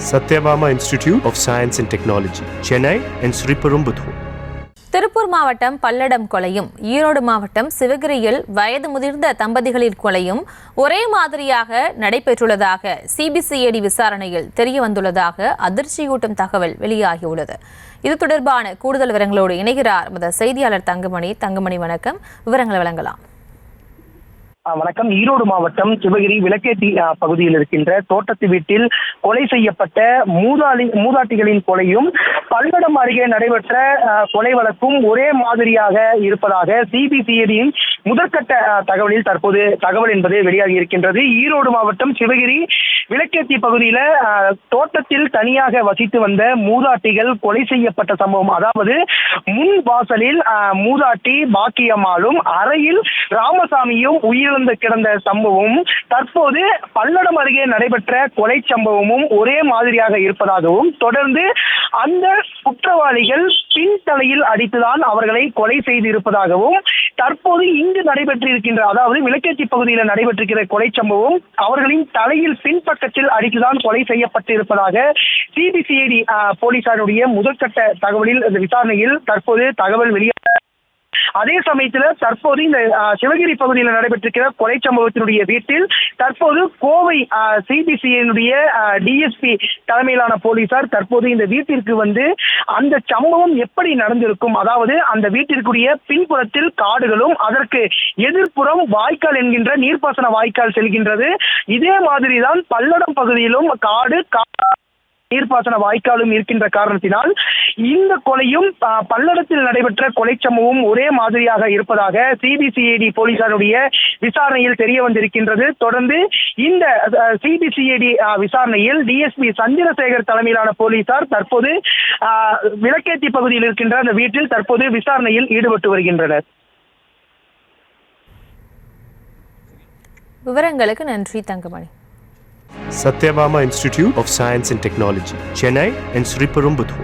Satyabama Institute of Science and Technology, Chennai and Sriperumbudur. Tiruppur மாவட்டம் பல்லடம் கொலையும் ஈரோடு மாவட்டம் சிவகிரியில் வயது முதிர்ந்த தம்பதிகளின் கொலையும் ஒரே மாதிரியாக நடைபெற்றுள்ளதாக சிபிசிஐடி விசாரணையில் தெரியவந்துள்ளதாக அதிர்ச்சியூட்டும் தகவல் வெளியாகியுள்ளது. இது தொடர்பான கூடுதல் விவரங்களோடு இணைகிறார் செய்தியாளர் தங்கமணி. வணக்கம், விவரங்களை வழங்கலாம். வணக்கம். ஈரோடு மாவட்டம் சிவகிரி விளக்கேத்தி பகுதியில் இருக்கின்ற தோட்டத்து வீட்டில் கொலை செய்யப்பட்ட மூதாட்டிகளின் கொலையும் பல்லடம் அருகே நடைபெற்ற கொலை வழக்கும் ஒரே மாதிரியாக இருப்பதாக சிபிசிஐடியின் முதற்கட்ட தகவலில் தற்போது தகவல் என்பது வெளியாகி இருக்கின்றது. ஈரோடு மாவட்டம் சிவகிரி விளக்கேத்தி பகுதியில தோட்டத்தில் தனியாக வசித்து வந்த மூதாட்டிகள் கொலை செய்யப்பட்ட சம்பவம், அதாவது முன் வாசலில் மூதாட்டி பாக்கியம்மாளும் அறையில் ராமசாமியும் உயிரிழந்து கிடந்த சம்பவமும் தற்போது பல்லடம் அருகே நடைபெற்ற கொலை சம்பவமும் ஒரே மாதிரியாக இருப்பதாகவும், தொடர்ந்து அந்த குற்றவாளிகள் பின்தலையில் அடித்துதான் அவர்களை கொலை செய்திருப்பதாகவும், தற்போது இங்கு நடைபெற்றிருக்கின்ற, அதாவது விளக்கேத்தி பகுதியில் நடைபெற்றிருக்கிற கொலை சம்பவம் அவர்களின் தலையில் பின்பக்கத்தில் அடித்துதான் கொலை செய்யப்பட்டிருப்பதாக சிபிசிஐடி போலீசாருடைய முதற்கட்ட தகவலில் விசாரணையில் தற்போது தகவல் வெளியாக. அதே சமயத்தில் தற்போது இந்த சிவகிரி பகுதியில் நடைபெற்றிருக்கிற கொலை சம்பவத்தினுடைய வீட்டில் தற்போது கோவை சிபிசிஐடியினுடைய டிஎஸ்பி தலைமையிலான போலீசார் தற்போது இந்த வீட்டிற்கு வந்து அந்த சம்பவம் எப்படி நடந்திருக்கும், அதாவது அந்த வீட்டிற்குரிய பின்புறத்தில் காடுகளும் அதற்கு எதிர்ப்புறம் வாய்க்கால் என்கின்ற நீர்ப்பாசன வாய்க்கால் செல்கின்றது. இதே மாதிரிதான் பல்லடம் பகுதியிலும் காடு நீர்ப்பாசன வாய்க்காலும் இருக்கின்ற காரணத்தினால் இந்த கொலையும் பல்லடத்தில் நடைபெற்ற கொலை சம்பவம் ஒரே மாதிரியாக இருப்பதாக சிபிசிஐடி போலீசாருடைய விசாரணையில் தெரிய வந்திருக்கின்றது. தொடர்ந்து இந்த சிபிசிஐடி விசாரணையில் டிஎஸ்பி சந்திரசேகர் தலைமையிலான போலீசார் தற்போது விளக்கேத்தி பகுதியில் இருக்கின்ற அந்த வீட்டில் தற்போது விசாரணையில் ஈடுபட்டு வருகின்றனர். விவரங்களுக்கு நன்றி Thangamani. Satyabama Institute of Science and Technology, Chennai and Sriperumbudur.